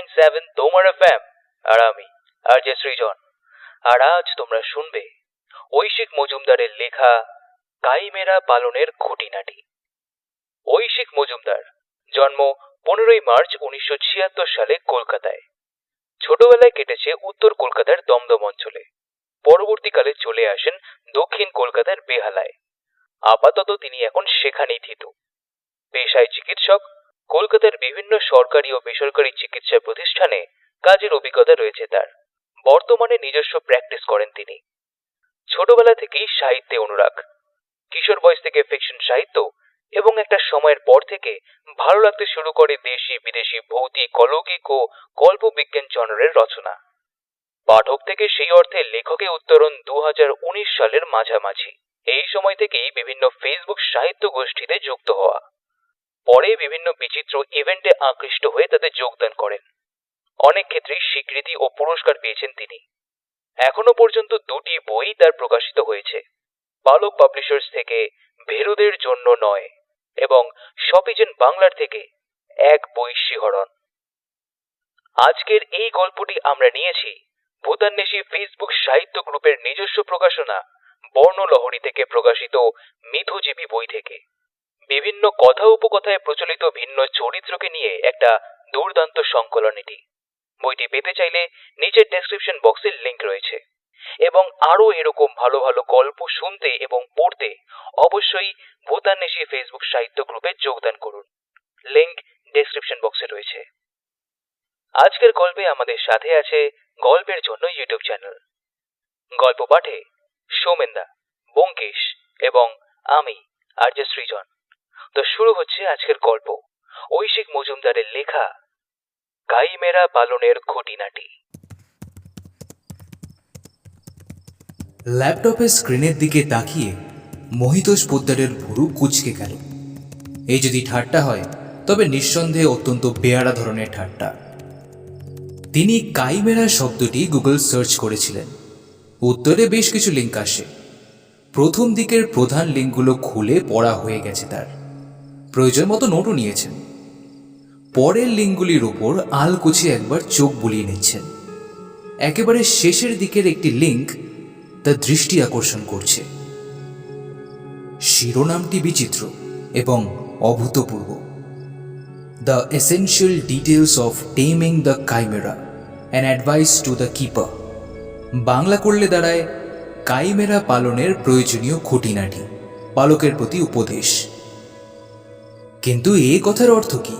90.7 তোমার এফএম। আর আমি আরজে সৃজন। আর আজ তোমরা শুনবে ঐশিক মজুমদারের লেখা কাইমেরা পালনের খুঁটিনাটি। ঐশিক মজুমদার জন্ম 15ই মার্চ 1976 সালে কলকাতায়। ছোটবেলায় কেটেছে উত্তর কলকাতার দমদম অঞ্চলে। পরবর্তীকালে চলে আসেন দক্ষিণ কলকাতার বেহালায়। আপাতত তিনি এখন সেখানেই থিতু। পেশায় চিকিৎসক। কলকাতার বিভিন্ন সরকারি ও বেসরকারি চিকিৎসা প্রতিষ্ঠানে কাজের অভিজ্ঞতা রয়েছে তার। বর্তমানে নিজস্ব প্র্যাকটিস করেন তিনি। ছোটবেলা থেকেই সাহিত্যে অনুরাগ। কিশোর বয়স থেকে ফিকশন সাহিত্য এবং একটা সময়ের পর থেকে ভালো লাগতে শুরু করে দেশি বিদেশি ভৌতিক, অলৌকিক ও কল্পবিজ্ঞান জনরের রচনা। পাঠক থেকে সেই অর্থে লেখকে উত্তরণ 2019 সালের মাঝামাঝি। এই সময় থেকেই বিভিন্ন ফেসবুক সাহিত্য গোষ্ঠীতে যুক্ত হওয়া। পরে বিভিন্ন বিচিত্র ইভেন্টে আকৃষ্ট হয়ে তাতে যোগদান করেন। অনেক ক্ষেত্রেই স্বীকৃতি ও পুরস্কার পেয়েছেন তিনি। এখনো পর্যন্ত 2টি বই তার প্রকাশিত হয়েছে। পালক পাবলিশার্স থেকে ভেরুদের জন্য নয় এবং শপিজেন বাংলার থেকে এক বই শিহরণ। আজকের এই গল্পটি আমরা নিয়েছি ভূতান্বেষী ফেসবুক সাহিত্য গ্রুপের নিজস্ব প্রকাশনা বর্ণলহরী থেকে প্রকাশিত মিথুজীবী বই থেকে। বিভিন্ন কথা উপকথায় প্রচলিত ভিন্ন চরিত্রকে নিয়ে একটা দুর্দান্ত সংকলন এটি। বইটি পেতে চাইলে নিচের ডেসক্রিপশন বক্সে লিংক রয়েছে। এবং আরো এরকম ভালো ভালো গল্প শুনতে এবং পড়তে অবশ্যই ভূতান্বেষী ফেসবুক সাহিত্য গ্রুপে যোগদান করুন। লিংক ডেসক্রিপশন বক্সে রয়েছে। আজকের গল্পে আমাদের সাথে আছে গল্পের জন্য ইউটিউব চ্যানেল। গল্প পাঠে সৌমেনদা, বঙ্কেশ এবং আমি আরজে সৃজন। তো শুরু হচ্ছে আজকের গল্প, ঐশিক মজুমদারের লেখা কাইমেরা পালনের খুঁটিনাটি। ল্যাপটপের স্ক্রিনের দিকে তাকিয়ে মহিতোষ পোদ্দারের ভুরু কুঁচকে গেল। এই যদি ঠাট্টা হয় তবে নিঃসন্দেহে অত্যন্ত বেয়াড়া ধরনের ঠাট্টা। তিনি কাইমেরা শব্দটি গুগল সার্চ করেছিলেন। উত্তরে বেশ কিছু লিঙ্ক আসে। প্রথম দিকের প্রধান লিঙ্কগুলো খুলে পড়া হয়ে গেছে তার। প্রয়োজন মতো নোটও নিয়েছেন। পরের লিঙ্কগুলির ওপর আলকুচি একবার চোখ বুলিয়ে নিচ্ছেন। একেবারে শেষের দিকের একটি লিঙ্ক তার দৃষ্টি আকর্ষণ করছে। শিরোনামটি বিচিত্র এবং অভূতপূর্ব। The essential details of taming the chimera, an advice to the keeper. Bangla করলে দাঁড়ায় কাইমেরা পালনের প্রয়োজনীয় খুঁটিনাটি, পালকের প্রতি উপদেশ। কিন্তু এ কথার অর্থ কি?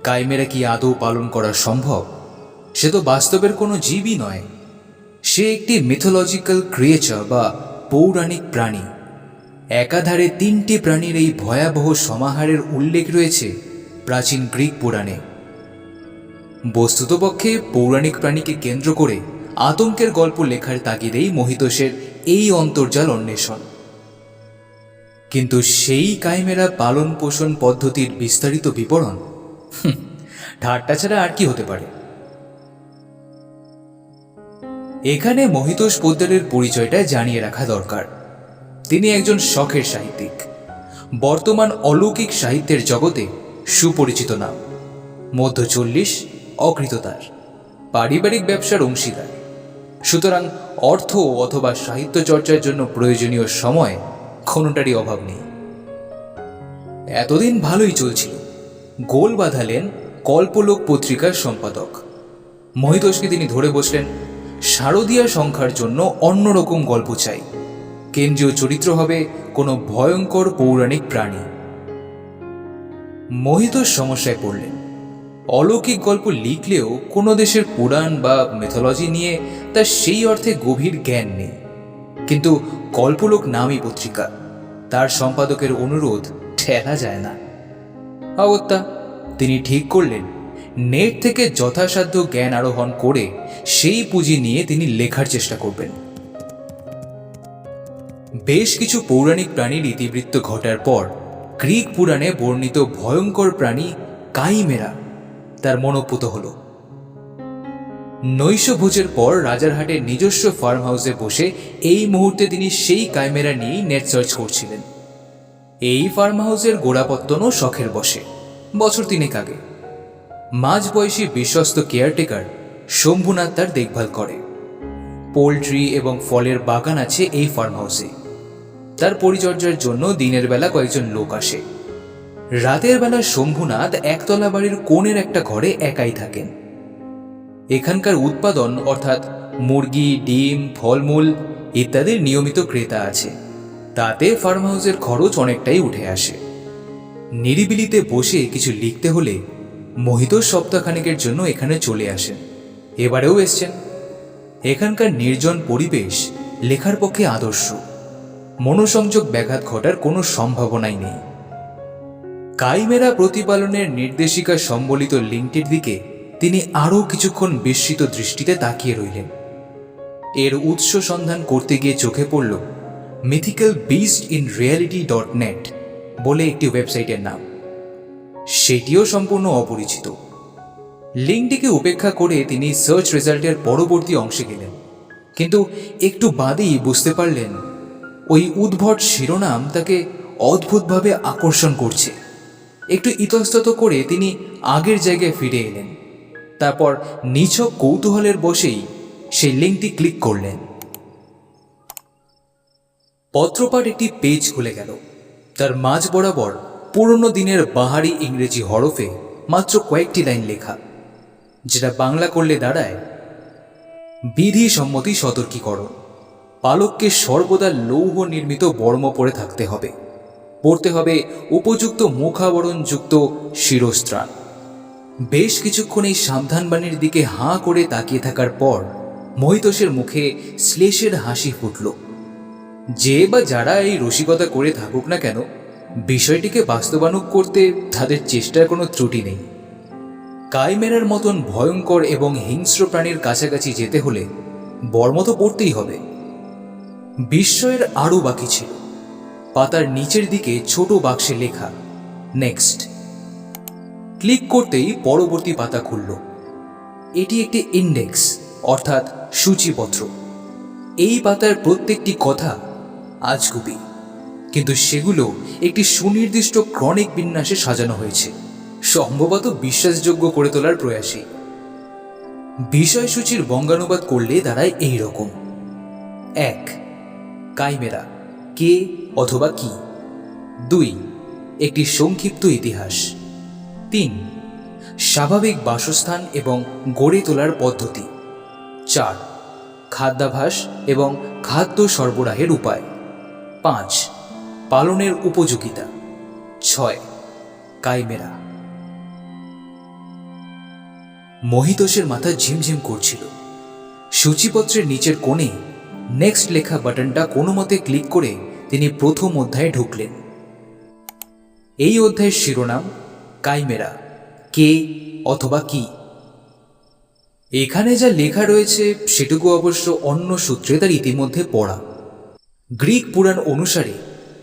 কাইমেরা কি আদৌ পালন করা সম্ভব? সে তো বাস্তবের কোনো জীবই নয়। সে একটি মিথোলজিক্যাল ক্রিয়েচার বা পৌরাণিক প্রাণী। একাধারে 3টি প্রাণীর এই ভয়াবহ সমাহারের উল্লেখ রয়েছে প্রাচীন গ্রিক পুরাণে। বস্তুতপক্ষে পৌরাণিক প্রাণীকে কেন্দ্র করে আতঙ্কের গল্প লেখার তাগিদেই মহিতোষের এই অন্তর্জাল অন্বেষণ। কিন্তু সেই কাইমেরা পালন পোষণ পদ্ধতির বিস্তারিত বিবরণ ঠাট্টা ছাড়া আর কি হতে পারে? এখানে মহিতোষ পোদ্দারের পরিচয়টা জানিয়ে রাখা দরকার। তিনি একজন শখের সাহিত্যিক। বর্তমান অলৌকিক সাহিত্যের জগতে সুপরিচিত নাম। মধ্য 40, অকৃতদার, পারিবারিক ব্যবসার অংশীদার। সুতরাং অর্থ অথবা সাহিত্য চর্চার জন্য প্রয়োজনীয় সময় কোনোটারই অভাব নেই। এতদিন ভালোই চলছিল। গোল বাঁধালেন কল্পলোক পত্রিকার সম্পাদক। মহিতোষকে তিনি ধরে বসলেন, শারদীয়া সংখ্যার জন্য অন্যরকম গল্প চাই। কেন্দ্রীয় চরিত্র হবে কোনো ভয়ঙ্কর পৌরাণিক প্রাণী। মহিতোষ সমস্যায় পড়লেন। অলৌকিক গল্প লিখলেও কোনো দেশের পুরাণ বা মিথোলজি নিয়ে তার সেই অর্থে গভীর জ্ঞান নেই। কিন্তু কল্পলোক নামই পত্রিকা, তার সম্পাদকের অনুরোধ ঠেলা যায় না। অগত্যা তিনি ঠিক করলেন নেট থেকে যথাসাধ্য জ্ঞান আরোহণ করে সেই পুঁজি নিয়ে তিনি লেখার চেষ্টা করবেন। বেশ কিছু পৌরাণিক প্রাণীর ইতিবৃত্ত ঘটার পর গ্রিক পুরাণে বর্ণিত ভয়ঙ্কর প্রাণী কাইমেরা তার মনোপুত হল। নৈশভোজের পর রাজারহাটের নিজস্ব ফার্ম হাউসে বসে এই মুহূর্তে তিনি সেই কাইমেরা নিয়েই নেট সার্চ করছিলেন। এই ফার্ম হাউসের গোড়াপত্তনও শখের বসে, বছর 3 আগে। মাঝবয়সী বিশ্বস্ত কেয়ারটেকার শম্ভুনাথ তার দেখভাল করে। পোল্ট্রি এবং ফলের বাগান আছে এই ফার্ম হাউসে। তার পরিচর্যার জন্য দিনের বেলা কয়েকজন লোক আসে। রাতের বেলা শম্ভুনাথ একতলা বাড়ির কোণের একটা ঘরে একাই থাকেন। এখানকার উৎপাদন অর্থাৎ মুরগি, ডিম, ফলমূল ইত্যাদির নিয়মিত ক্রেতা আছে। তাতে ফার্ম হাউসের খরচ অনেকটাই উঠে আসে। নিরিবিলিতে বসে কিছু লিখতে হলে মোহিত সপ্তাহখানেকের জন্য এখানে চলে আসেন। এবারেও এসছেন। এখানকার নির্জন পরিবেশ লেখার পক্ষে আদর্শ। মনোসংযোগ ব্যাঘাত ঘটার কোনো সম্ভাবনাই নেই। কাইমেরা প্রতিপালনের নির্দেশিকা সম্বলিত লিঙ্কটির দিকে তিনি আরও কিছুক্ষণ বিস্মিত দৃষ্টিতে তাকিয়ে রইলেন। এর উৎস সন্ধান করতে গিয়ে চোখে পড়ল mythicalbeastinreality.net বলে একটি ওয়েবসাইটের নাম। সেটিও সম্পূর্ণ অপরিচিত। লিঙ্কটিকে উপেক্ষা করে তিনি সার্চ রেজাল্টের পরবর্তী অংশে গেলেন, কিন্তু একটু বাদেই বুঝতে পারলেন ওই উদ্ভট শিরোনাম তাকে অদ্ভুতভাবে আকর্ষণ করছে। একটু ইতস্তত করে তিনি আগের জায়গায় ফিরে এলেন। তারপর নিছক কৌতূহলের বশেই সেই লিঙ্কটি ক্লিক করলেন। পত্রপাঠ একটি পেজ খুলে গেল। তার মাঝ বরাবর পুরনো দিনের বাহারি ইংরেজি হরফে মাত্র কয়েকটি লাইন লেখা, যেটা বাংলা করলে দাঁড়ায়, বিধি সম্মতি সতর্কীকরণ। পালককে সর্বদা লৌহ নির্মিত বর্ম পরে থাকতে হবে। পড়তে হবে উপযুক্ত মুখাবরণযুক্ত শিরস্ত্রাণ। বেশ কিছুক্ষণ এই সাবধানবাণীর দিকে হাঁ করে তাকিয়ে থাকার পর মহিতোষের মুখে শ্লেষের হাসি ফুটল। যে বা যারা এই রসিকতা করে থাকুক না কেন, বিষয়টিকে বাস্তবায়ন করতে তাদের চেষ্টার কোনো ত্রুটি নেই। কাইমেরার মতন ভয়ঙ্কর এবং হিংস্র প্রাণীর কাছাকাছি যেতে হলে বর্ম তো পড়তেই হবে। বিস্ময়ের আরও বাকি ছিল। পাতার নিচের দিকে ছোট বাক্সে লেখা নেক্সট। ক্লিক করতেই পরবর্তী পাতা খুলল। এটি একটি ইন্ডেক্স অর্থাৎ সূচিপত্র। এই পাতার প্রত্যেকটি কথা আজগুবি, কিন্তু সেগুলো একটি সুনির্দিষ্ট ক্রনিক বিন্যাসে সাজানো হয়েছে, সম্ভবত বিশ্বাসযোগ্য করে তোলার প্রয়াসী। বিষয়সূচির বঙ্গানুবাদ করলে দাঁড়ায় এই রকম: 1. কাইমেরা, কে অথবা কি। 2. একটি সংক্ষিপ্ত ইতিহাস। 3. স্বাভাবিক বাসস্থান এবং গড়ে তোলার পদ্ধতি। 4. খাদ্যাভ্যাস এবং খাদ্য সরবরাহের উপায়। 5. পালনের উপযোগিতা। 6. কাইমেরা। মহিতোষের মাথা ঝিমঝিম করছিল। সূচিপত্রের নিচের কোণে নেক্সট লেখা বাটনটা কোনো মতে ক্লিক করে তিনি প্রথম অধ্যায়ে ঢুকলেন। এই অধ্যায়ের শিরোনাম কাইমেরা, কে অথবা কি। এখানে যা লেখা রয়েছে সেটুকু অবশ্য অন্য সূত্রে তার ইতিমধ্যে পড়া। গ্রিক পুরাণ অনুসারে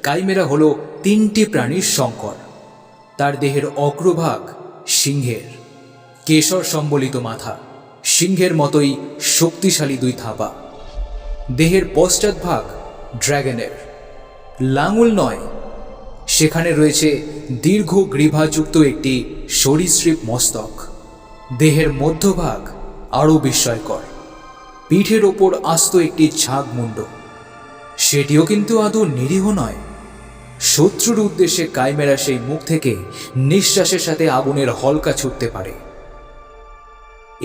কাইমেরা হল 3টি প্রাণীর সংকর। তার দেহের অগ্রভাগ সিংহের, কেশর সম্বলিত মাথা, সিংহের মতোই শক্তিশালী 2 থাবা। দেহের পশ্চাৎভাগ ড্র্যাগনের, লাঙুল নয়, সেখানে রয়েছে দীর্ঘ গ্রীভাযুক্ত একটি সরীসৃপ মস্তক। দেহের মধ্যভাগ আরও বিস্ময়কর, পিঠের ওপর আস্ত একটি ঝাঁক মুন্ড। সেটিও কিন্তু আদৌ নিরীহ নয়। শত্রুর উদ্দেশ্যে কাইমেরা সেই মুখ থেকে নিঃশ্বাসের সাথে আগুনের হলকা ছুটতে পারে।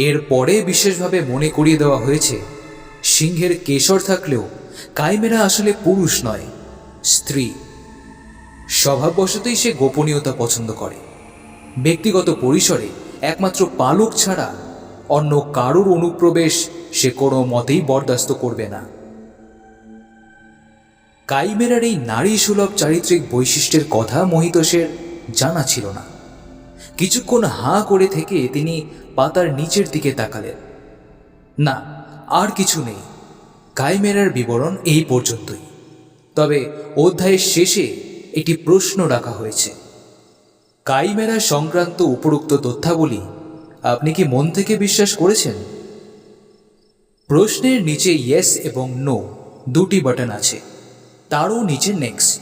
এরপরে বিশেষভাবে মনে করিয়ে দেওয়া হয়েছে সিংহের কেশর থাকলেও কাইমেরা আসলে পুরুষ নয়, স্ত্রী। স্বভাববশতই সে গোপনীয়তা পছন্দ করে। ব্যক্তিগত পরিসরে একমাত্র পালক ছাড়া অন্য কারোর অনুপ্রবেশ সে কোনো মতেই বরদাস্ত করবে না। কাইমেরার এই নারী সুলভ চারিত্রিক বৈশিষ্ট্যের কথা মহিতোষের জানা ছিল না। কিছুক্ষণ হাঁ করে থেকে তিনি পাতার নিচের দিকে তাকালেন। না, আর কিছু নেই। কাইমেরার বিবরণ এই পর্যন্তই। তবে অধ্যায়ের শেষে একটি প্রশ্ন রাখা হয়েছে। কাইমেরা সংক্রান্ত উপরোক্ত তথ্যাবলী আপনি কি মন থেকে বিশ্বাস করেছেন? প্রশ্নের নিচে ইয়েস এবং নো 2টি বাটন আছে, তারও নিচে নেক্সট।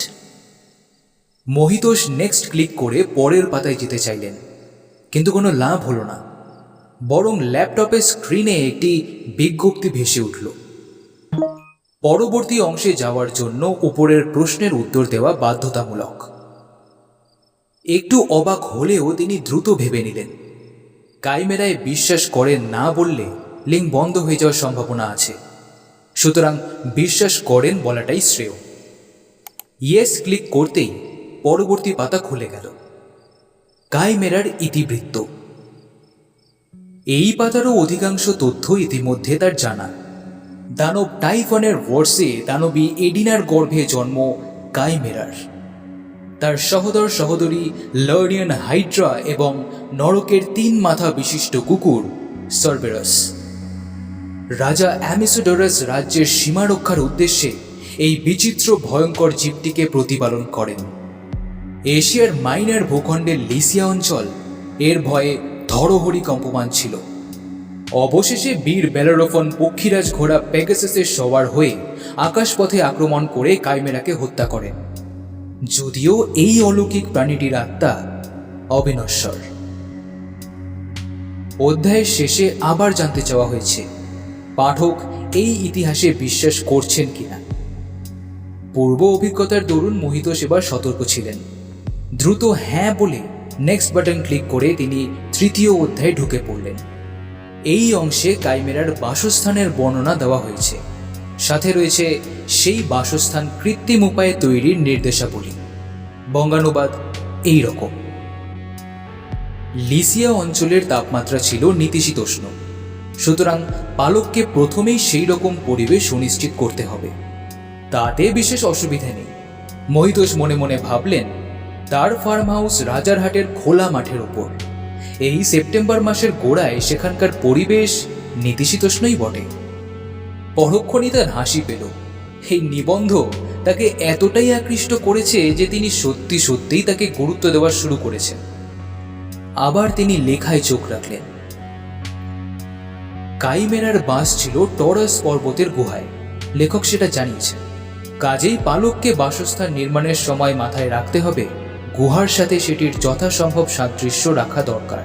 মহিতোষ নেক্সট ক্লিক করে পরের পাতায় যেতে চাইলেন, কিন্তু কোনো লাভ হলো না। বরং ল্যাপটপের স্ক্রিনে একটি বিজ্ঞপ্তি ভেসে উঠল, পরবর্তী অংশে যাওয়ার জন্য উপরের প্রশ্নের উত্তর দেওয়া বাধ্যতামূলক। একটু অবাক হলেও তিনি দ্রুত ভেবে নিলেন, কাইমেরায় বিশ্বাস করেন না বললে লিঙ্ক বন্ধ হয়ে যাওয়ার সম্ভাবনা আছে, সুতরাং বিশ্বাস করেন বলাটাই শ্রেয়। ইয়েস ক্লিক করতেই পরবর্তী পাতা খুলে গেল, কাইমেরার ইতিবৃত্ত। এই পাতারও অধিকাংশ তথ্য ইতিমধ্যে তার জানা। দানব টাইফনের ওয়ার্সে দানবী এডিনার গর্ভে জন্ম কাইমেরার। তার সহোদর সহোদরী লার্নিয়ান হাইড্রা এবং নরকের 3 মাথা বিশিষ্ট কুকুর সার্বেরাস। রাজা অ্যামিসোডোরাস রাজ্যের সীমা রক্ষার উদ্দেশ্যে এই বিচিত্র ভয়ঙ্কর জীবটিকে প্রতিপালন করেন। এশিয়ার মাইনার ভূখণ্ডের লিসিয়া অঞ্চল এর ভয়ে ধরহরি কম্পমান ছিল। অবশেষে বীর বেলারোফন পক্ষীরাজ ঘোড়া পেগাসাসের সওয়ার হয়ে আকাশপথে আক্রমণ করে কাইমেরাকে হত্যা করেন, যদিও এই অলৌকিক প্রাণীটির আত্মা অবিনশ্বর। অধ্যায়ের শেষে আবার জানতে চাওয়া হয়েছে পাঠক এই ইতিহাসে বিশ্বাস করছেন কিনা। পূর্ব অভিজ্ঞতার দরুন মোহিতোষ এবার সতর্ক ছিলেন। দ্রুত হ্যাঁ বলে নেক্সট বাটন ক্লিক করে তিনি তৃতীয় অধ্যায়ে ঢুকে পড়লেন। এই অংশে কাইমেরার বাসস্থানের বর্ণনা দেওয়া হয়েছে, সাথে রয়েছে সেই বাসস্থান কৃত্রিম উপায়ে তৈরির নির্দেশাবলী। বঙ্গানুবাদ এই রকম: লিসিয়া অঞ্চলের তাপমাত্রা ছিল নাতিশীতোষ্ণ, সুতরাং পালককে প্রথমেই সেই রকম পরিবেশ সুনিশ্চিত করতে হবে। তাতে বিশেষ অসুবিধা নেই। মোহিতোষ মনে মনে ভাবলেন, তার ফার্ম হাউস রাজারহাটের খোলা মাঠের ওপর। এই সেপ্টেম্বর মাসের গোড়ায় সেখানকার পরিবেশ নাতিশীতোষ্ণই বটে। পরক্ষণই তার হাসি পেল। এই নিবন্ধ তাকে এতটাই আকৃষ্ট করেছে যে তিনি সত্যি সত্যিই তাকে গুরুত্ব দেওয়া শুরু করেছেন। আবার তিনি লেখায় চোখ রাখলেন। কাইমেরার বাস ছিল টরাস পর্বতের গুহায়, লেখক সেটা জানিয়েছেন। কাজেই পালককে বাসস্থান নির্মাণের সময় মাথায় রাখতে হবে গুহার সাথে সেটির যথাসম্ভব সাদৃশ্য রাখা দরকার।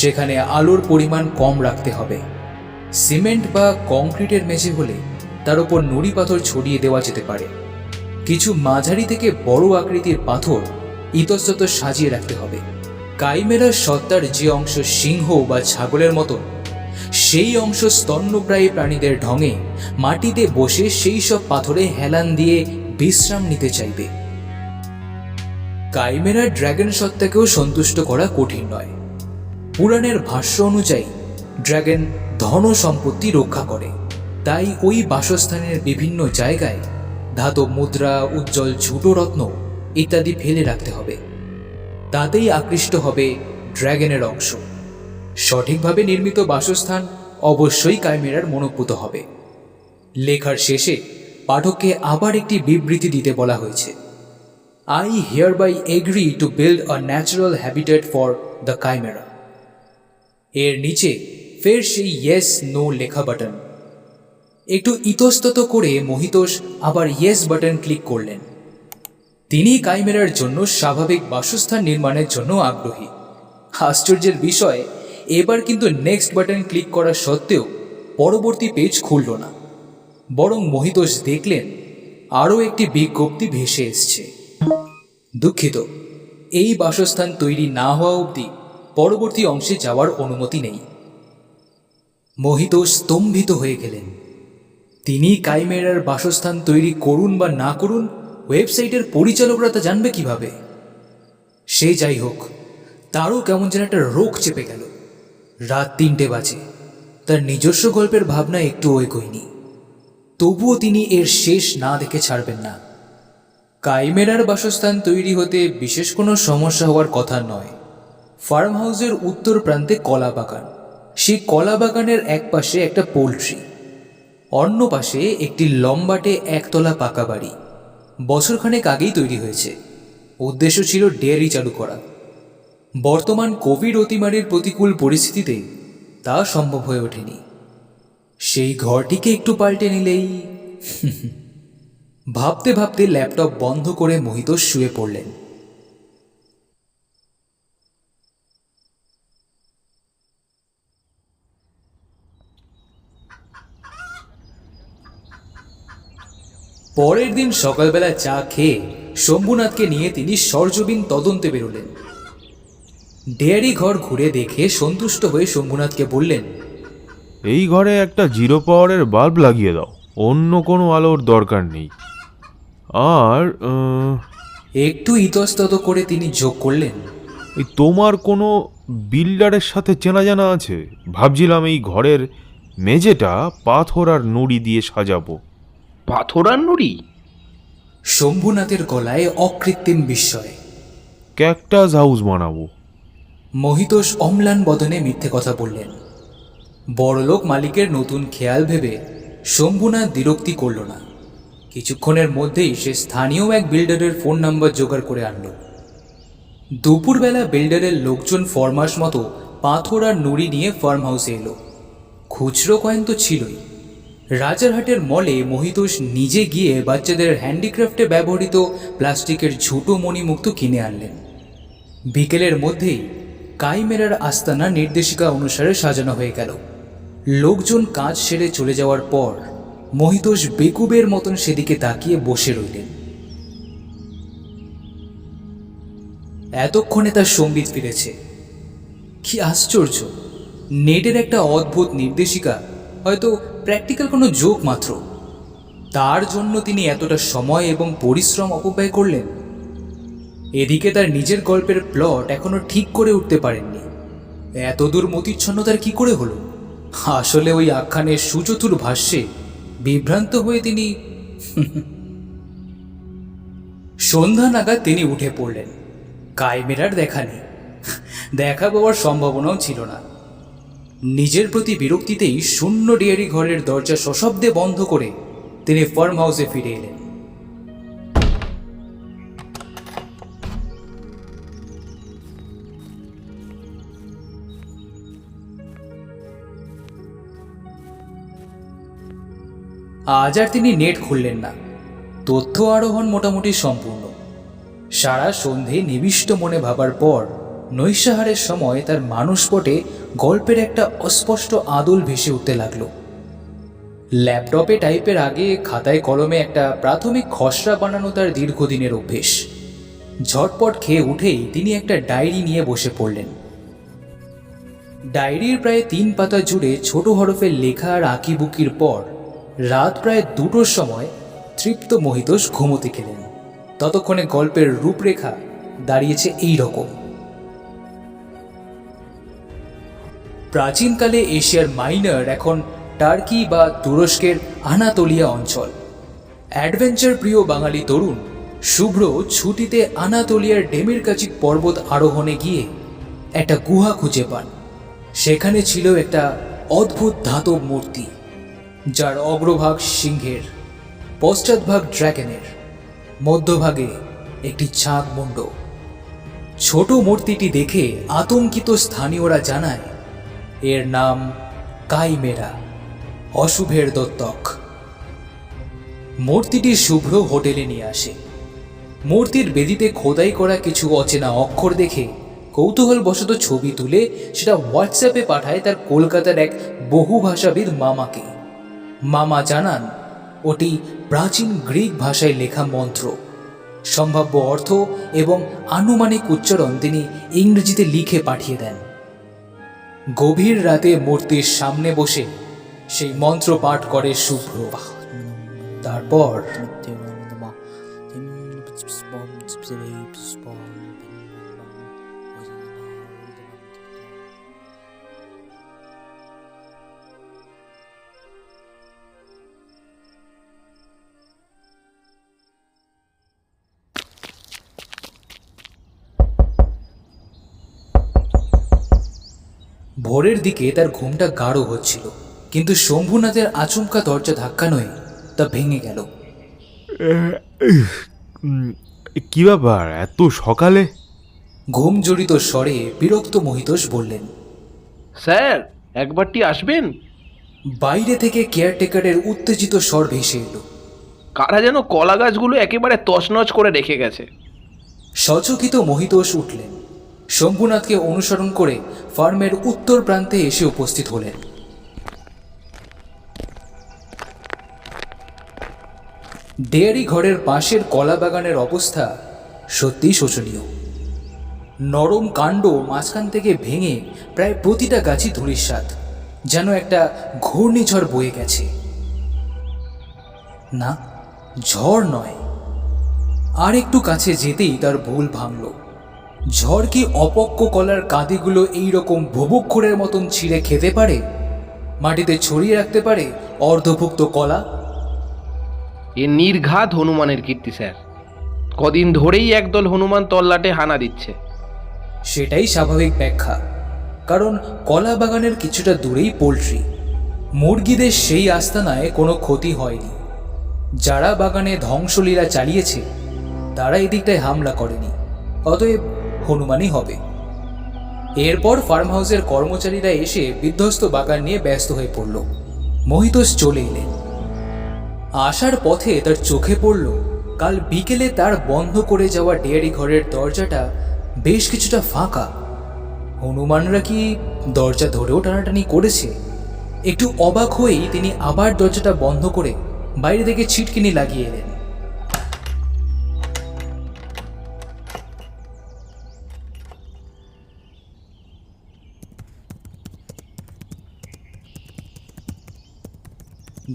সেখানে আলোর পরিমাণ কম রাখতে হবে। সিমেন্ট বা কংক্রিটের মেঝে হলে তার উপর নুড়ি পাথর ছড়িয়ে দেওয়া যেতে পারে। কিছু মাঝারি থেকে বড় আকৃতির পাথর ইতস্তত সাজিয়ে রাখতে হবে। কাইমেরার সত্তার যে অংশ সিংহ বা ছাগলের মতো, সেই অংশ স্তন্যপ্রায়ী প্রাণীদের ঢঙে মাটিতে বসে সেই সব পাথরে হেলান দিয়ে বিশ্রাম নিতে চাইবে। কাইমেরার ড্র্যাগন সত্তাকেও সন্তুষ্ট করা কঠিন নয়। পুরাণের ভাষ্য অনুযায়ী ড্র্যাগন ধন সম্পত্তি রক্ষা করে, তাই ওই বাসস্থানের বিভিন্ন জায়গায় ধাতব মুদ্রা, উজ্জ্বল ঝুটো রত্ন ইত্যাদি ফেলে রাখতে হবে। তাতেই আকৃষ্ট হবে ড্র্যাগনের অংশ। সঠিকভাবে নির্মিত বাসস্থান অবশ্যই কাইমেরার মনোপুত হবে। লেখার শেষে পাঠককে আবার একটি বিবৃতি দিতে বলা হয়েছে। I hereby agree to build a natural habitat for the chimera. এর নিচে ফের সেই ইয়েস নো লেখা বাটন। একটু ইতস্তত করে মোহিতোষ আবার ইয়েস বাটন ক্লিক করলেন। তিনি কাইমেরার জন্য স্বাভাবিক বাসস্থান নির্মাণের জন্য আগ্রহী। আশ্চর্যের বিষয়, এবার কিন্তু নেক্সট বাটন ক্লিক করা সত্ত্বেও পরবর্তী পেজ খুলল না, বরং মোহিতোষ দেখলেন আরও একটি বিজ্ঞপ্তি ভেসে এসছে। দুঃখিত, এই বাসস্থান তৈরি না হওয়া অবধি পরবর্তী অংশে যাওয়ার অনুমতি নেই। মোহিতোষ স্তম্ভিত হয়ে গেলেন। তিনি কাইমেরার বাসস্থান তৈরি করুন বা না করুন, ওয়েবসাইটের পরিচালকরা তা জানবে কিভাবে? সে যাই হোক, তারও কেমন যেন একটা রোগ চেপে গেল। রাত 3টে বাজে। তার নিজস্ব গল্পের ভাবনা একটুও এগোয়নি। তবুও তিনি এর শেষ না দেখে ছাড়বেন না। কাইমেরার বাসস্থান তৈরি হতে বিশেষ কোনো সমস্যা হওয়ার কথা নয়। ফার্ম হাউসের উত্তর প্রান্তে কলা বাগান, সেই কলা বাগানের এক পাশে একটা পোল্ট্রি, অন্য পাশে একটি লম্বাটে একতলা পাকা বাড়ি। বছরখানেক আগেই তৈরি হয়েছে। উদ্দেশ্য ছিল ডেয়ারি চালু করা। বর্তমান কোভিড অতিমারির প্রতিকূল পরিস্থিতিতে তা সম্ভব হয়ে ওঠেনি। সেই ঘরটিকে একটু পাল্টে নিলেই। ভাবতে ভাবতে ল্যাপটপ বন্ধ করে মোহিতোষ শুয়ে পড়লেন। পরের দিন সকালবেলা চা খেয়ে শম্ভুনাথকে নিয়ে তিনি সরজবিন তদন্তে বেরোলেন। ডেয়ারি ঘর ঘুরে দেখে সন্তুষ্ট হয়ে শম্ভুনাথকে বললেন, এই ঘরে একটা 0 পাওয়ারের বাল্ব লাগিয়ে দাও, অন্য কোনো আলোর দরকার নেই। আর একটু ইতস্তত করে তিনি যোগ করলেন, এই তোমার কোনো বিল্ডারের সাথে চেনা জানা আছে? ভাবছিলাম এই ঘরের মেঝেটা পাথর আর নুড়ি দিয়ে সাজাবো। পাথর আর নুড়ি? শম্ভুনাথের গলায় অকৃত্রিম বিস্ময়। ক্যাকটাস হাউস বানাবো। মহিতোষ অম্লান বদনে মিথ্যে কথা বললেন। বড়লোক মালিকের নতুন খেয়াল ভেবে শম্ভুনাথ বিরক্তি করল না। কিছুক্ষণের মধ্যেই সে স্থানীয় এক বিল্ডারের ফোন নাম্বার জোগাড় করে আনল। দুপুরবেলা বিল্ডারের লোকজন ফরমাস মতো পাথর আর নুড়ি নিয়ে ফার্ম হাউসে এলো। খুচরো কয়েন তো ছিলই। রাজারহাটের মলে মহিতোষ নিজে গিয়ে বাচ্চাদের হ্যান্ডিক্রাফটে ব্যবহৃত প্লাস্টিকের ঝুটো মণিমুক্ত কিনে আনলেন। বিকেলের মধ্যেই কাইমেরার আস্তানা নির্দেশিকা অনুসারে সাজানো হয়ে গেল। লোকজন কাজ সেরে চলে যাওয়ার পর মহিতোষ বেকুবের মতন সেদিকে তাকিয়ে বসে রইলেন। এতক্ষণে তার সঙ্গীত ফিরেছে। কি আশ্চর্য! নেটের একটা অদ্ভুত নির্দেশিকা, হয়তো প্র্যাকটিক্যাল কোনো জোক মাত্র, তার জন্য তিনি এতটা সময় এবং পরিশ্রম অপব্যয় করলেন। এদিকে তার নিজের গল্পের প্লট এখনো ঠিক করে উঠতে পারেননি। এতদূর মতিচ্ছন্নতার কি করে হলো? আসলে ওই আখ্যানের সুচতুর ভাষ্যে বিভ্রান্ত হয়ে তিনি সন্ধ্যা নাগাদ তিনি উঠে পড়লেন। কাইমেরার দেখা নেই, দেখা পাওয়ার সম্ভাবনাও ছিল না। নিজের প্রতি বিরক্তিতেই শূন্য ডেয়ারি ঘরের দরজা সশব্দে বন্ধ করে তিনি ফার্ম হাউসে ফিরে এলেন। আজ আর তিনি নেট খুললেন না। তথ্য আরোহণ মোটামুটি সম্পূর্ণ। সারা সন্ধে নিবিষ্ট মনে ভাবার পর নৈশাহারের সময় তার মানসপটে গল্পের একটা অস্পষ্ট আদল ভেসে উঠতে লাগলো। ল্যাপটপে টাইপের আগে খাতায় কলমে একটা প্রাথমিক খসড়া বানানো তার দীর্ঘদিনের অভ্যেস। ঝটপট খেয়ে উঠেই তিনি একটা ডায়েরি নিয়ে বসে পড়লেন। ডায়েরির প্রায় 3 পাতা জুড়ে ছোট হরফে লেখা আর আঁকিবুকির পর রাত প্রায় 2টোর সময় তৃপ্ত মহিতোষ ঘুমোতে গেলেন। ততক্ষণে গল্পের রূপরেখা দাঁড়িয়েছে এই রকম। প্রাচীনকালে এশিয়ার মাইনর এখন টার্কি বা তুরস্কের আনাতোলিয়া অঞ্চল। অ্যাডভেঞ্চার প্রিয় বাঙালি তরুণ শুভ্র ছুটিতে আনাতোলিয়ার ডেমিরকাচিক পর্বত আরোহণে গিয়ে একটা গুহা খুঁজে পান। সেখানে ছিল একটা অদ্ভুত ধাতব মূর্তি, যার অগ্রভাগ সিংহের, পশ্চাৎভাগ ড্রাগনের, মধ্যভাগে একটি ছাগ মুন্ড। ছোট মূর্তিটি দেখে আতঙ্কিত স্থানীয়রা জানায় এর নাম কাইমেরা, অশুভের দত্তক। মূর্তিটি শুভ্র হোটেলে নিয়ে আসে। মূর্তির বেদিতে খোদাই করা কিছু অচেনা অক্ষর দেখে কৌতূহলবশত ছবি তুলে সেটা হোয়াটসঅ্যাপে পাঠায় তার কলকাতার এক বহুভাষাবিদ মামাকে। মামা জানান ওটি প্রাচীন গ্রিক ভাষায় লেখা মন্ত্র। সম্ভাব্য অর্থ এবং আনুমানিক উচ্চারণ তিনি ইংরেজিতে লিখে পাঠিয়ে দেন। গভীর রাতে মূর্তির সামনে বসে সেই মন্ত্র পাঠ করে শুভ্র। তারপর ভোরের দিকে তার ঘুমটা গাঢ় হচ্ছিল, কিন্তু শম্ভুনাথের আচমকা দরজা ধাক্কানোয় তা ভেঙে গেল। কি ব্যাপার এত সকালে? ঘুম জড়িত স্বরে বিরক্ত মহিতোষ বললেন, স্যার একবারটি আসবেন? বাইরে থেকে কেয়ারটেকারের উত্তেজিত স্বর ভেসে এলো। কারা যেন কলা গাছগুলো একেবারে তছনছ করে রেখে গেছে। সচকিত মহিতোষ উঠলেন। শম্ভুনাথকে অনুসরণ করে ফার্মের উত্তর প্রান্তে এসে উপস্থিত হলেন। ডেয়ারি ঘরের পাশের কলা বাগানের অবস্থা সত্যিই শোচনীয়। নরম কাণ্ড মাঝখান থেকে ভেঙে প্রায় প্রতিটা গাছই ধূলিসাৎ, যেন একটা ঘূর্ণিঝড় বয়ে গেছে। না, ঝড় নয়। আর একটু কাছে যেতেই তার ভুল ভাঙল। ঝড় কি অপক্ক কলার কাঁদিগুলো এইরকম ভুবুক্ষুরের মতন ছিঁড়ে খেতে পারে? মাটিতে ছড়িয়ে রাখতে পারে অর্ধভুক্ত কলা? এ নির্ঘাত হনুমানের কীর্তি স্যার। কদিন ধরেই একদল হনুমান তল্লাটে হানা দিচ্ছে। সেটাই স্বাভাবিক ব্যাখ্যা, কারণ কলা বাগানের কিছুটা দূরেই পোল্ট্রি। মুরগিদের সেই আস্তানায় কোনো ক্ষতি হয়নি। যারা বাগানে ধ্বংসলীলা চালিয়েছে তারা এদিকটায় হামলা করেনি, অতএব হনুমানই হবে। এরপর ফার্ম হাউসের কর্মচারীরা এসে বিধ্বস্ত বাগান নিয়ে ব্যস্ত হয়ে পড়ল। মহিতোষ চলে এলেন। আসার পথে তার চোখে পড়ল কাল বিকেলে তার বন্ধ করে যাওয়া ডেয়ারি ঘরের দরজাটা বেশ কিছুটা ফাঁকা। হনুমানরা কি দরজা ধরেও টানাটানি করেছে? একটু অবাক হয়েই তিনি আবার দরজাটা বন্ধ করে বাইরে থেকে ছিটকিনি লাগিয়ে এলেন।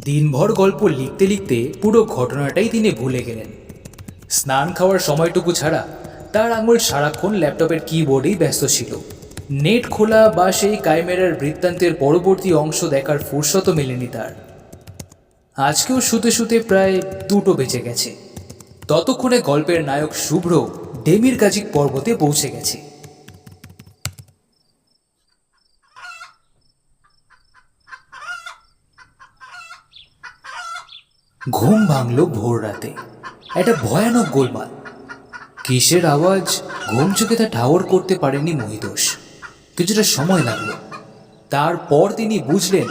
দিনভর গল্প লিখতে লিখতে পুরো ঘটনাটাই তিনি ভুলে গেলেন। স্নান খাওয়ার সময়টুকু ছাড়া তার আঙুল সারাক্ষণ ল্যাপটপের কিবোর্ডেই ব্যস্ত ছিল। নেট খোলা বা সেই কাইমেরার বৃত্তান্তের পরবর্তী অংশ দেখার ফুরসতও মেলেনি তার। আজকেও শুতে শুতে প্রায় 2টো বেজে গেছে। ততক্ষণে গল্পের নায়ক শুভ্র ডেমির কাজিক পর্বতে পৌঁছে গেছে। ঘুম ভাঙল ভোর রাতে। একটা ভয়ানক গোলমাল। কিসের আওয়াজ ঘুম চোখে তা ঠাওর করতে পারেনি মহিতোষ। কিছুটা সময় লাগলো। তারপর তিনি বুঝলেন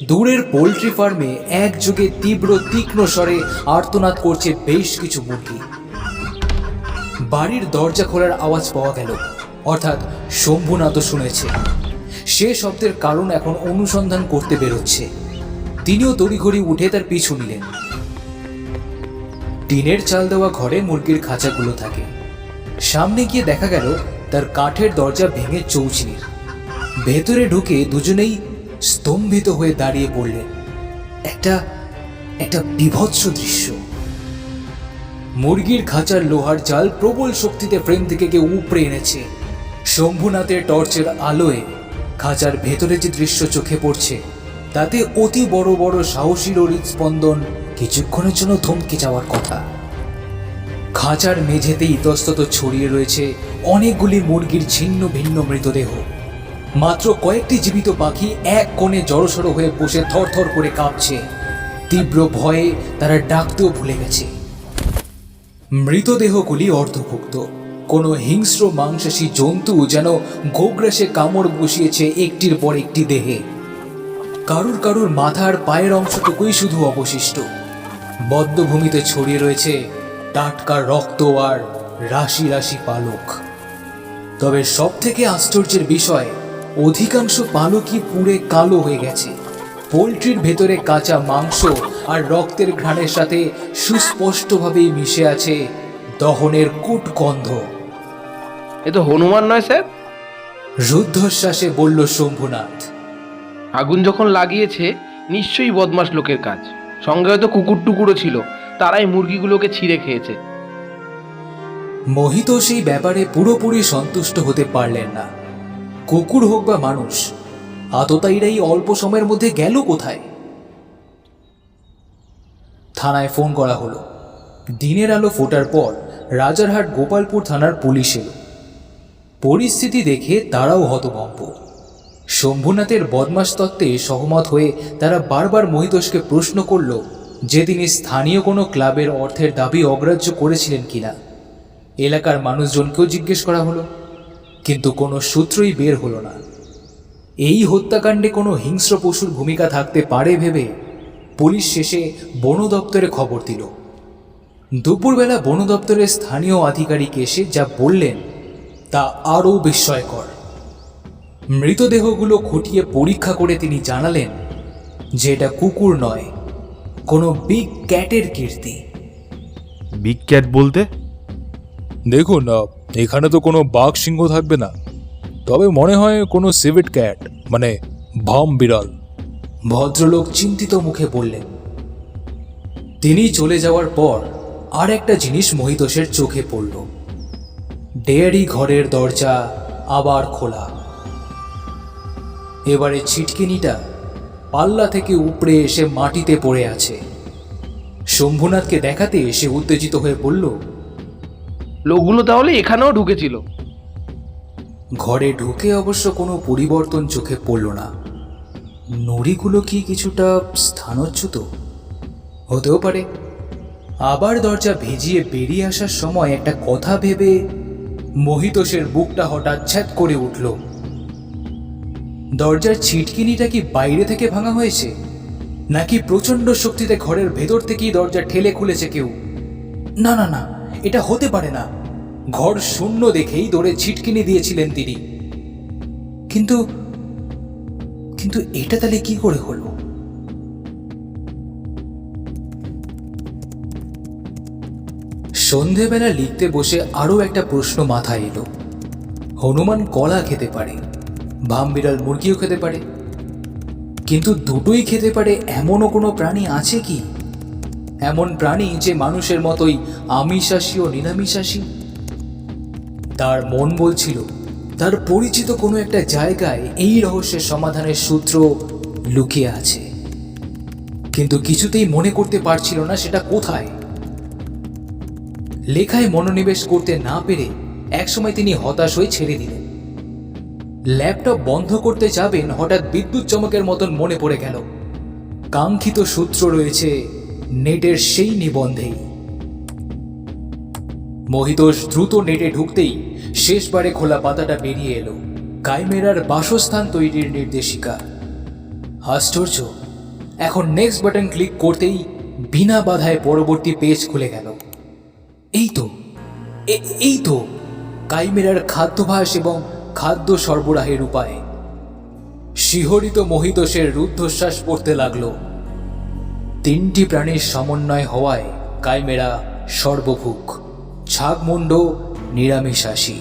দূরের পোল্ট্রি ফার্মে একযোগে তীব্র তীক্ষ্ণ স্বরে আর্তনাদ করছে বেশ কিছু মুরগি। বাড়ির দরজা খোলার আওয়াজ পাওয়া গেল, অর্থাৎ শম্ভুনাথও শুনেছে। সে শব্দের কারণ এখন অনুসন্ধান করতে বেরোচ্ছে। তিনিও তড়িঘড়ি উঠে তার পিছু নিলেন। টিনের চাল দেওয়া ঘরে মুরগির খাঁচাগুলো থাকে। সামনে গিয়ে দেখা গেল তার কাঠের দরজা ভেঙে চৌচির। ভেতরে ঢুকে দুজনেই স্তম্ভিত হয়ে দাঁড়িয়ে পড়লেন। একটা বিভৎস দৃশ্য। মুরগির খাঁচার লোহার জাল প্রবল শক্তিতে ফ্রেম থেকে কেউ উপড়ে এনেছে। শম্ভুনাথের টর্চের আলোয় খাঁচার ভেতরে যে দৃশ্য চোখে পড়ছে তাতে অতি বড় বড় সাহসীর হৃদস্পন্দন কিছুক্ষণের জন্য থমকে যাওয়ার কথা। খাঁচার মেঝেতে ইতস্তত ছড়িয়ে রয়েছে অনেকগুলি মুরগির ছিন্ন ভিন্ন মৃতদেহ। মাত্র কয়েকটি জীবিত পাখি এক কোণে জড়সড় হয়ে বসে থরথর করে কাঁপছে। তীব্র ভয়ে তারা ডাকতেও ভুলে গেছে। মৃতদেহগুলি অর্ধভুক্ত। কোনো হিংস্র মাংসাশী জন্তু যেন গোগ্রাসে কামড় বসিয়েছে একটির পর একটি দেহে। কারুর কারুর মাথার পায়ের অংশটুকুই শুধু অবশিষ্ট। বদ্ধভূমিতে ছড়িয়ে রয়েছে টাটকা রক্ত আর রাশি রাশি পালক। তবে সব থেকে আশ্চর্যের বিষয়, অধিকাংশ পালকই পুড়ে কালো হয়ে গেছে। পোলট্রির ভেতরে কাঁচা মাংস আর রক্তের ঘ্রাণের সাথে সুস্পষ্টভাবেই মিশে আছে দহনের কূট গন্ধ। এ তো হনুমান নয় স্যার। রুদ্ধশ্বাসে বলল শম্ভুনাথ। আগুন যখন লাগিয়েছে নিশ্চয়ই বদমাশ লোকের কাজ। সঙ্গে হয়তো কুকুর টুকুরও ছিল, তারাই মুরগিগুলোকে ছিঁড়ে খেয়েছে। মোহিত সেই ব্যাপারে পুরোপুরি সন্তুষ্ট হতে পারলেন না। কুকুর হোক বা মানুষ, আততায়ীরাই অল্প সময়ের মধ্যে গেল কোথায়? থানায় ফোন করা হলো। দিনের আলো ফোটার পর রাজারহাট গোপালপুর থানার পুলিশ এলো। পরিস্থিতি দেখে তারাও হতভম্ব। শম্ভুনাথের বদমাশ তত্ত্বে সহমত হয়ে তারা বারবার মহিতোষকে প্রশ্ন করল যে তিনি স্থানীয় কোনো ক্লাবের অর্থের দাবি অগ্রাহ্য করেছিলেন কিনা। এলাকার মানুষজনকেও জিজ্ঞেস করা হলো, কিন্তু কোনো সূত্রই বের হলো না। এই হত্যাকাণ্ডে কোনো হিংস্র পশুর ভূমিকা থাকতে পারে ভেবে পুলিশ শেষে বন দপ্তরে খবর দিল। দুপুরবেলা বন দপ্তরের স্থানীয় আধিকারিক এসে যা বললেন তা আরও বিস্ময়কর। মৃতদেহগুলো খুঁটিয়ে পরীক্ষা করে তিনি জানালেন যে এটা কুকুর নয়, কোনো বিগ ক্যাটের কীর্তি। বিগ ক্যাট বলতে? দেখুন, এখানে তো কোনো বাঘ সিংহ থাকবে না, তবে মনে হয় কোনো সিভেট ক্যাট, মানে ভাম বিড়াল। ভদ্রলোক চিন্তিত মুখে বললেন। তিনি চলে যাওয়ার পর আর একটা জিনিস মহিতোষের চোখে পড়ল। ডেয়ারি ঘরের দরজা আবার খোলা। এবারে ছিটকিনিটা পাল্লা থেকে উপড়ে এসে মাটিতে পড়ে আছে। শম্ভুনাথকে দেখাতে সে উত্তেজিত হয়ে বলল, লোকগুলো তাহলে এখানেও ঢুকেছিল? ঘরে ঢুকে অবশ্য কোনো পরিবর্তন চোখে পড়ল না। নুড়িগুলো কি কিছুটা স্থানচ্যুত? হতেও পারে। আবার দরজা ভেজিয়ে বেরিয়ে আসার সময় একটা কথা ভেবে মহিতোষের বুকটা হঠাৎ ছ্যাদ করে উঠল। দরজার ছিটকিনিটা কি বাইরে থেকে ভাঙা হয়েছে, নাকি প্রচণ্ড শক্তিতে ঘরের ভেতর থেকেই দরজা ঠেলে খুলেছে কেউ? না না না, এটা হতে পারে না। ঘর শূন্য দেখেই দৌড়ে ছিটকিনি দিয়েছিলেন তিনি। কিন্তু কিন্তু এটা তাহলে কি করে হলো? সন্ধেবেলা লিখতে বসে আরো একটা প্রশ্ন মাথায় এলো। হনুমান কলা খেতে পারে, ভামবিড়াল মুরগিও খেতে পারে, কিন্তু দুটোই খেতে পারে এমনও কোনো প্রাণী আছে কি? এমন প্রাণী যে মানুষের মতোই আমিষাশী ও নিরামিষাশী? তার মন বলছিল তার পরিচিত কোনো একটা জায়গায় এই রহস্যের সমাধানের সূত্র লুকিয়ে আছে, কিন্তু কিছুতেই মনে করতে পারছিল না সেটা কোথায়। লেখায় মনোনিবেশ করতে না পেরে একসময় তিনি হতাশ হয়ে ছেড়ে দিলেন। ল্যাপটপ বন্ধ করতে যাবেন, হঠাৎ বিদ্যুৎ চমকের মতন মনে পড়ে গেল কাঙ্ক্ষিত সূত্র রয়েছে নেটের সেই নিবন্ধেই। মহিতোষ দ্রুত নেটে ঢুকতেই শেষবারে খোলা পাতাটা বেরিয়ে এলো, কাইমেরার বাসস্থান তৈরির নির্দেশিকা। আশ্চর্য, এখন নেক্সট বাটন ক্লিক করতেই বিনা বাধায় পরবর্তী পেজ খুলে গেল। এই তো কাইমেরার খাদ্যাভ্যাস এবং খাদ্য সরবরাহের উপায়। শিহরিত মহিতোষের রুদ্ধশ্বাস পড়তে লাগলো। 3টি প্রাণীর সমন্বয় হওয়ায় কাইমেরা সর্বভুক, ছাগমুণ্ড নিরামিষাশী,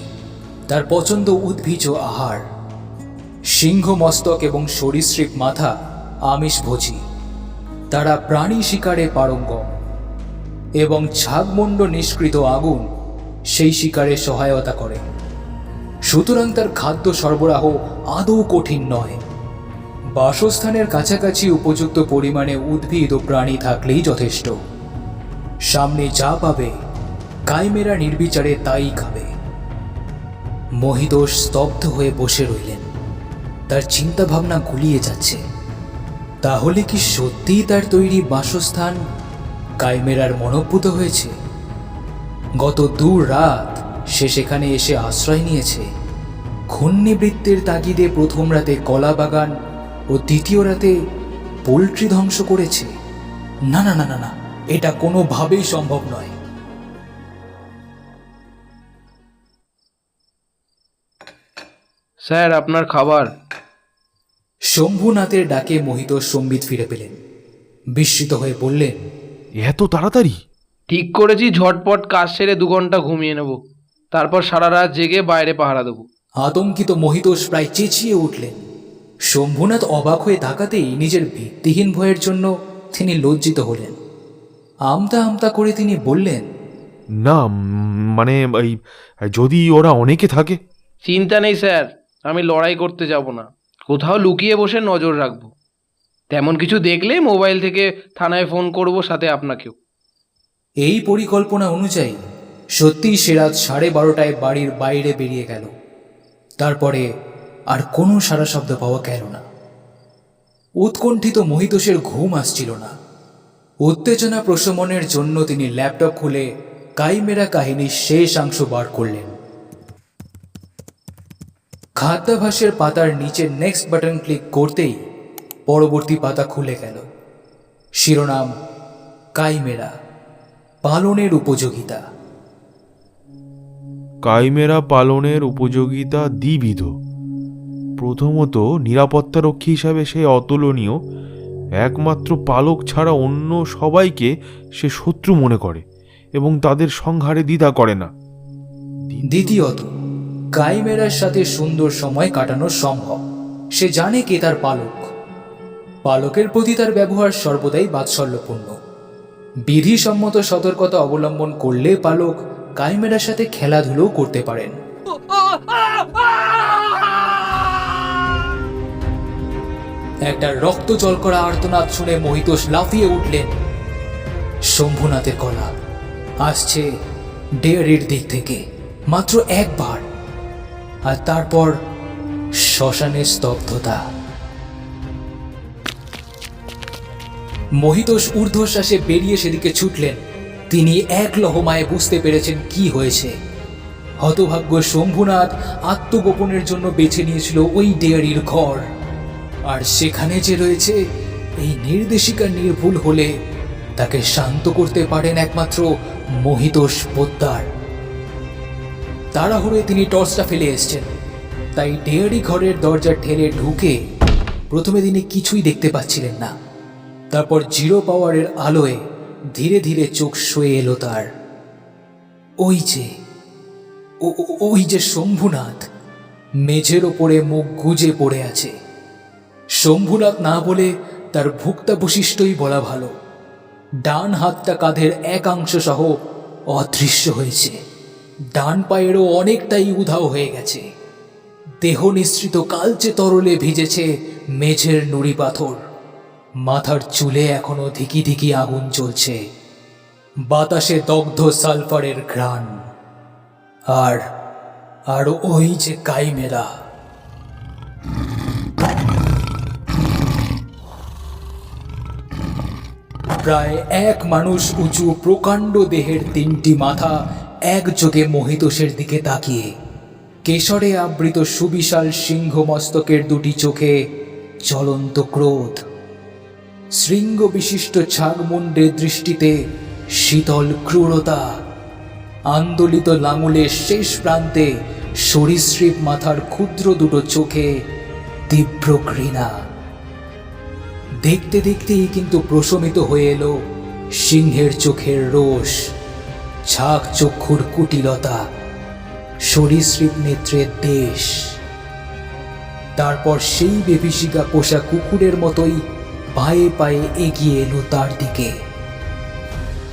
তার পছন্দ উদ্ভিজ আহার। সিংহ মস্তক এবং সরীসৃপ মাথা আমিষভোজী, তারা প্রাণী শিকারে পারঙ্গম, এবং ছাগমুণ্ড নিষ্কৃত আগুন সেই শিকারে সহায়তা করে। সুতরাং তার খাদ্য সরবরাহ আদৌ কঠিন নয়। বাসস্থানের কাছাকাছি উপযুক্ত পরিমাণে উদ্ভিদ ও প্রাণী থাকলেই যথেষ্ট। সামনে যা পাবে কাইমেরা নির্বিচারে তাই খাবে। মহিতোষ স্তব্ধ হয়ে বসে রইলেন। তার চিন্তা ভাবনা গুলিয়ে যাচ্ছে। তাহলে কি সত্যিই তার তৈরি বাসস্থান কাইমেরার মনোভূত হয়েছে? গত 2 রাত সে সেখানে এসে আশ্রয় নিয়েছে। ঘূর্ণিবৃত্তের তাগিদে প্রথম রাতে কলা বাগান ও দ্বিতীয় রাতে পোল্ট্রি ধ্বংস করেছে। না না না না না, এটা কোনোভাবেই সম্ভব নয়। স্যার, আপনার খাবার। শম্ভুনাথের ডাকে মহিতোষ সম্বিত ফিরে পেলেন। বিস্মিত হয়ে বললেন, এত তাড়াতাড়ি? ঠিক করেছি ঝটপট কাজ সেরে 2 ঘন্টা ঘুমিয়ে নেব, তারপর সারা রাত জেগে বাইরে পাহারা দেবো। আতঙ্কিত মহিতোষ প্রায় চেঁচিয়ে উঠলেন। শম্ভুনাথ অবাক হয়ে তাকাতেই নিজের ভিত্তিহীন ভয়ের জন্য তিনি লজ্জিত হলেন। আমতা আমতা করে তিনি বললেন, না, মানে এই যদি ওরা অনেকে থাকে? চিন্তা নেই স্যার, আমি লড়াই করতে যাব না, কোথাও লুকিয়ে বসে নজর রাখবো। তেমন কিছু দেখলে মোবাইল থেকে থানায় ফোন করব, সাথে আপনাকেও। এই পরিকল্পনা অনুযায়ী সত্যিই সে রাত 12:30টায় বাড়ির বাইরে বেরিয়ে গেল। তারপরে আর কোনো সারা শব্দ পাওয়া গেল না। উৎকণ্ঠিত মহিতোষের ঘুম আসছিল না। উত্তেজনা প্রশমনের জন্য তিনি ল্যাপটপ খুলে কাইমেরা কাহিনীর শেষাংশ বার করলেন। খাদ্যাভ্যাসের পাতার নিচে নেক্সট বাটন ক্লিক করতেই পরবর্তী পাতা খুলে গেল। শিরোনাম, কাইমেরা পালনের উপযোগিতা। কাইমেরা পালনের উপযোগিতা দ্বিবিধ। প্রথমত, নিরাপত্তারক্ষী হিসাবে সে অতুলনীয়। একমাত্র পালক ছাড়া অন্য সবাইকে সে শত্রু মনে করে এবং তাদের সংহারে দ্বিধা করে না। দ্বিতীয়ত, কাইমেরার সাথে সুন্দর সময় কাটানো সম্ভব। সে জানে কে তার পালক। পালকের প্রতি তার ব্যবহার সর্বদাই বাৎসল্যপূর্ণ। বিধিসম্মত সতর্কতা অবলম্বন করলে পালক কাইমেরার সাথে খেলাধুলো করতে পারেন। একটা রক্ত জল করা আর্তনাদ শুনে মহিতোষ লাফিয়ে উঠলেন। শম্ভুনাথের গলা আসছে ডেয়ারির দিক থেকে, মাত্র একবার, আর তারপর শ্মশানের স্তব্ধতা। মহিতোষ ঊর্ধ্বশ্বাসে বেরিয়ে সেদিকে ছুটলেন। তিনি এক লহমায় বুঝতে পেরেছেন কি হয়েছে। হতভাগ্য শম্ভুনাথ আত্মগোপনের জন্য বেছে নিয়েছিল ওই ডেয়ারির ঘর, আর সেখানে যে রয়েছে এই নির্দেশিকা নির্ভুল হলে তাকে শান্ত করতে পারেন একমাত্র মহিতোষ পোদ্দার। তাড়াহুড়োয় তিনি টর্চটা ফেলে এসছেন, তাই ডেয়ারি ঘরের দরজা ঠেলে ঢুকে প্রথমে তিনি কিছুই দেখতে পাচ্ছিলেন না। তারপর জিরো পাওয়ারের আলোয় ধীরে ধীরে চোখ সয়ে এলো তার। ওই যে শম্ভুনাথ মেঝের ওপরে মুখ গুজে পড়ে আছে। শম্ভুনাথ না বলে তার ভুক্তাবশিষ্টই বলা ভালো। ডান হাতটা কাঁধের একাংশ সহ অদৃশ্য হয়েছে, ডান পায়েরও অনেকটাই উধাও হয়ে গেছে। দেহ নিঃসৃত কালচে তরলে ভিজেছে মেঝের নুড়ি পাথর। মাথার চুলে এখনো ধিকি ধিকি আগুন জ্বলছে। বাতাসে দগ্ধ সালফারের ঘ্রাণ। আর ওই যে কাইমেরা। প্রায় এক মানুষ উঁচু প্রকাণ্ড দেহের তিনটি মাথা একযোগে মহিতোষের দিকে তাকিয়ে, কেশরে আবৃত সুবিশাল সিংহ মস্তকের দুটি চোখে জ্বলন্ত ক্রোধ। শৃঙ্গ বিশিষ্ট ছাগমুণ্ডের দৃষ্টিতে শীতল ক্রূরতা। আন্দোলিত লাঙুলের শেষ প্রান্তে সরীসৃপ মাথার ক্ষুদ্র দুটো চোখে তীব্র ঘৃণা। দেখতে দেখতেই কিন্তু প্রশমিত হয়ে এলো সিংহের চোখের রোষ, ঝাঁক চক্ষুর কুটিলতা, সরীসৃপ নেত্রের দেশ। তারপর সেই বিভীষিকা পোষা কুকুরের মতোই পায়ে পায়ে এগিয়ে এলো তার দিকে।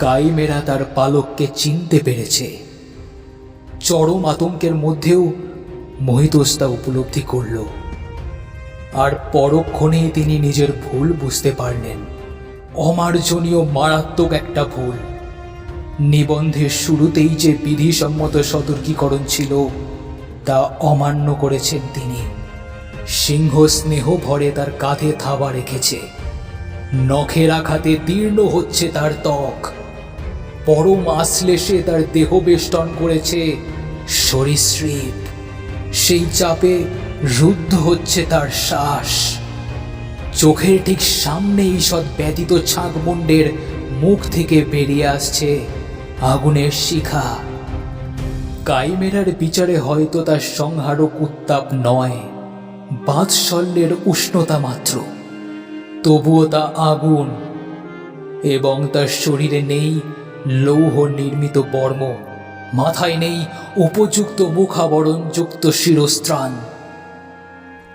কাইমেরা তার পালককে চিনতে পেরেছে। চরম আতঙ্কের মধ্যেও মহিতোষ তা উপলব্ধি করল, আর পরক্ষণেই তিনি নিজের ভুল বুঝতে পারলেন। অমার্জনীয় মারাত্মক একটা ভুল। নিবন্ধের শুরুতেই যে বিধিসম্মত সতর্কীকরণ ছিল তা অমান্য করেছেন তিনি। সিংহ স্নেহ ভরে তার কাঁধে থাবা রেখেছে। নখের আঘাতে দীর্ণ হচ্ছে তার ত্বক। পরম আশ্লেষে তার দেহ বেষ্টন করেছে সরীসৃপ। সেই চাপে রুদ্ধ হচ্ছে তার শ্বাস। চোখের ঠিক সামনে ঈষৎ ব্যতীত ছাগমুণ্ডের মুখ থেকে বেরিয়ে আসছে আগুনের শিখা। কাইমেরার বিচারে হয়তো তার সংহারক উত্তাপ নয়, বাৎসল্যের উষ্ণতা মাত্র। তবুও তা আগুন, এবং তার শরীরে নেই লৌহ নির্মিত বর্ম, মাথায় নেই উপযুক্ত মুখাবরণযুক্ত শিরস্ত্রাণ।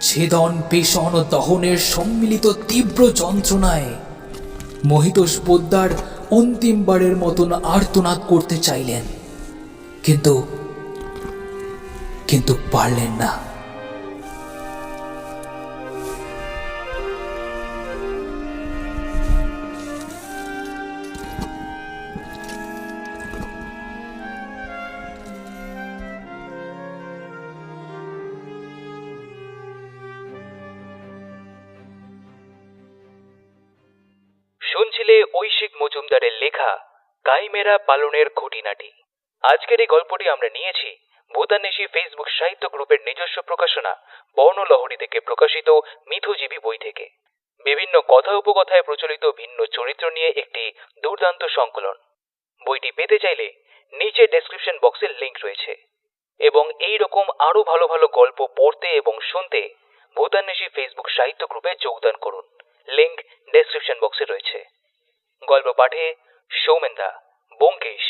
ছেদন, পেষণ ও দহনের সম্মিলিত তীব্র যন্ত্রণায় মহিতোষ পোদ্দার অন্তিমবারের মতন আর্তনাদ করতে চাইলেন, কিন্তু পারলেন না। শুনছিলে ঐশিক মজুমদারের লেখা কাইমেরা পালনের খুঁটিনাটি। আজকের এই গল্পটি আমরা নিয়েছি ভূতান্বেষী ফেসবুক সাহিত্য গ্রুপের নিজস্ব প্রকাশনা বর্ণলহরী থেকে প্রকাশিত মিথুজীবী বই থেকে। বিভিন্ন কথা উপকথায় প্রচলিত ভিন্ন চরিত্র নিয়ে একটি দুর্দান্ত সংকলন। বইটি পেতে চাইলে নিচে ডেসক্রিপশন বক্সে লিংক রয়েছে, এবং এই রকম আরো ভালো ভালো গল্প পড়তে এবং শুনতে ভূতান্বেষী ফেসবুক সাহিত্য গ্রুপে যোগদান করুন। লিংক ডেসক্রিপশন বক্সে রয়েছে। গল্প পাঠে সৌমেনদা, ব্যোমকেশ,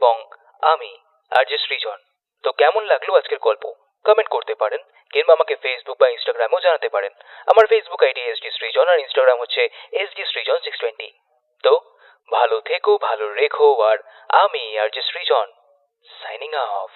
এবং আমি আর যে সৃজন। তো কেমন লাগলো আজকের গল্প কমেন্ট করতে পারেন, কিংবা আমাকে ফেসবুক বা ইনস্টাগ্রামেও জানাতে পারেন। আমার ফেসবুক আইডি এসডি সৃজন আর ইনস্টাগ্রাম হচ্ছে এসডি সৃজন 620। তো ভালো থেকো, ভালো রেখো, আর আমি আর যে সৃজন সাইনিং অফ।